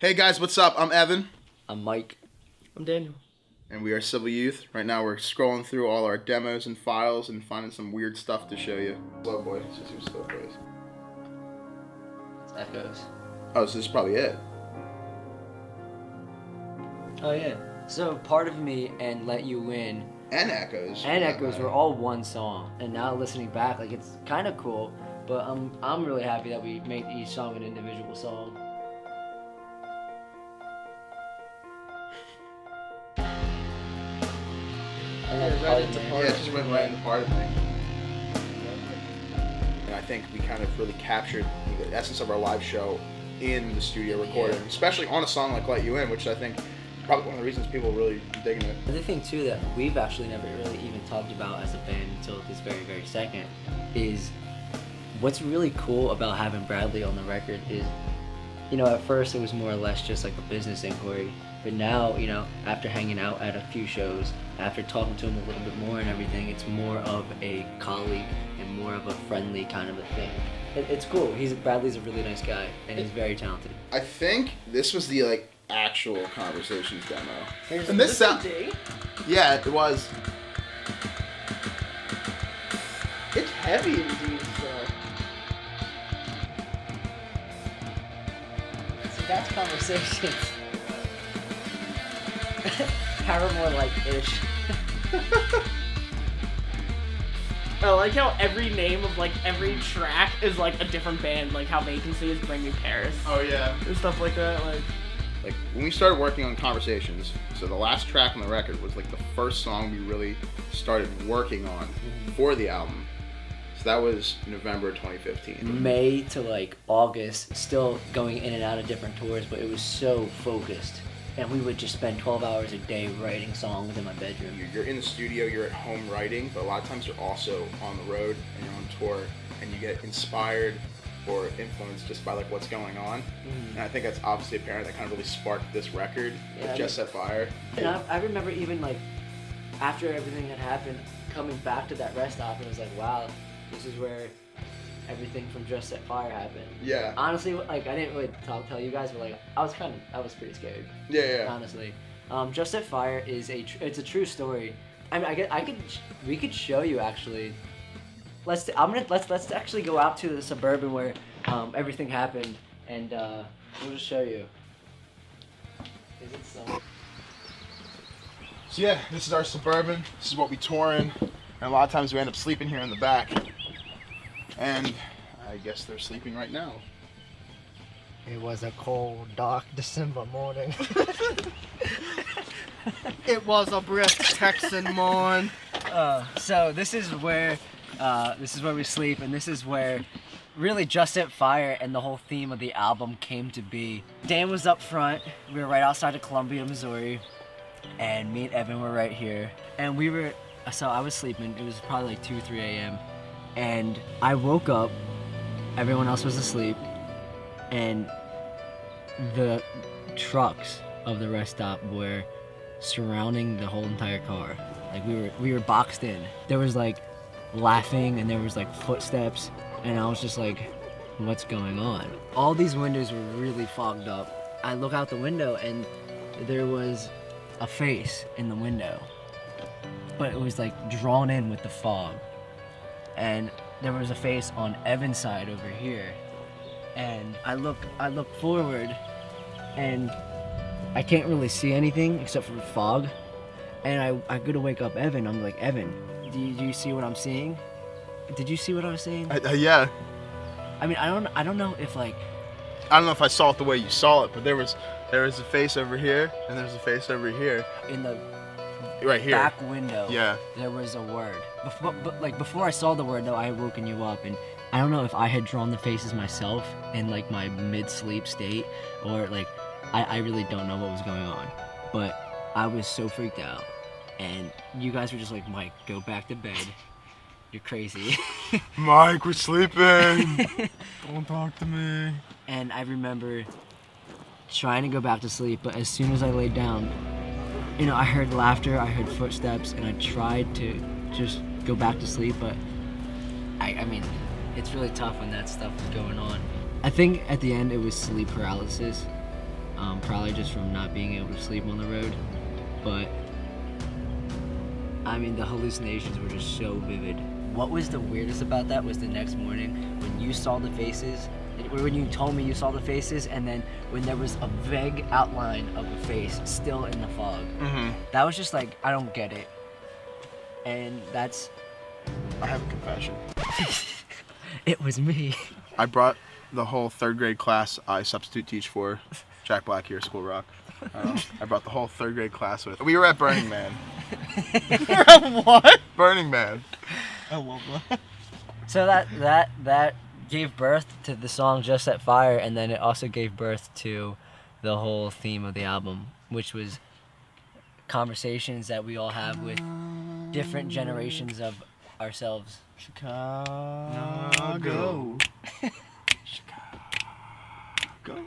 Hey guys, what's up? I'm Evan. I'm Mike. I'm Daniel. And we are Civil Youth. Right now we're scrolling through all our demos and files and finding some weird stuff to show you. Slow boy. Let's just do slow boys. It's Echoes. Oh, so this is probably it. Oh yeah. So Part of Me and Let You In And Echoes. and Echoes were all one song. And now listening back, like it's kind of cool. But I'm really happy that we made each song an individual song. Yeah, it just went right into Part of Me. And I think we kind of really captured the essence of our live show in the studio recording, especially on a song like Let You In, which I think is probably one of the reasons people are really digging it. The thing too that we've actually never really even talked about as a band until this very, very second is what's really cool about having Bradley on the record is, you know, at first it was more or less just like a business inquiry, but now, you know, after hanging out at a few shows, after talking to him a little bit more and everything, it's more of a colleague and more of a friendly kind of a thing. It's cool. Bradley's a really nice guy and he's very talented. I think this was the actual Conversations demo. And this sound. Yeah, it was. It's heavy indeed. So that's Conversations. Paramore-like-ish. I like how every name of every track is a different band. Like how Vacancy is Bring Me Paris. Oh yeah. And stuff like that. Like when we started working on Conversations, so the last track on the record was the first song we really started working on for the album. So that was November 2015. May to August, still going in and out of different tours, but it was so focused. And we would just spend 12 hours a day writing songs in my bedroom. You're in the studio, you're at home writing, but a lot of times you're also on the road and you're on tour and you get inspired or influenced just by what's going on. And I think that's obviously apparent. That kind of really sparked this record with Just Set Fire. And I remember even after everything had happened, coming back to that rest stop and it was wow, this is where everything from Just Set Fire happened. Yeah. Honestly, I didn't really tell you guys, but I was pretty scared. Yeah. Honestly, Just Set Fire is it's a true story. I mean, we could show you actually. Let's actually go out to the Suburban where everything happened, and we'll just show you. Is it summer? So yeah, this is our Suburban. This is what we tour in, and a lot of times we end up sleeping here in the back. And I guess they're sleeping right now. It was a cold, dark December morning. It was a brisk Texan morn. So this is where we sleep, and this is where really Just Set Fire and the whole theme of the album came to be. Dan was up front. We were right outside of Columbia, Missouri, and me and Evan were right here. And so I was sleeping. It was probably 2, 3 a.m. And I woke up, everyone else was asleep, and the trucks of the rest stop were surrounding the whole entire car. We were boxed in. There was laughing and there was footsteps, and I was just what's going on? All these windows were really fogged up. I look out the window and there was a face in the window, but it was drawn in with the fog. And there was a face on Evan's side over here, and I look forward, and I can't really see anything except for the fog. And I go to wake up Evan. I'm like, Evan, do you see what I'm seeing? Did you see what I was saying? Yeah. I mean, I don't know if I don't know if I saw it the way you saw it, but there was a face over here, and there's a face over here. In the right here. back window, yeah, there was a word. Before I saw the word though, I had woken you up, and I don't know if I had drawn the faces myself in my mid-sleep state, or I really don't know what was going on, but I was so freaked out, and you guys were just Mike, go back to bed. You're crazy. Mike, we're sleeping. Don't talk to me. And I remember trying to go back to sleep, but as soon as I laid down, I heard laughter, I heard footsteps, and I tried to just go back to sleep, but I mean, it's really tough when that stuff is going on. I think at the end it was sleep paralysis. probably just from not being able to sleep on the road. But I mean, the hallucinations were just so vivid. What was the weirdest about that was the next morning when you saw the faces, when you told me you saw the faces, and then when there was a vague outline of a face still in the fog. That was just like, I don't get it. And that's... I have a confession. It was me. I brought the whole 3rd grade class I substitute teach for, Jack Black here, School Rock. I brought the whole 3rd grade class with. We were at Burning Man. What? Burning Man. I love that. So that gave birth to the song Just Set Fire, and then it also gave birth to the whole theme of the album, which was conversations that we all have with different generations of ourselves. Chicago. Chicago. All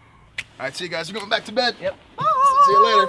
right, see you guys. We're going back to bed. Yep. See you later.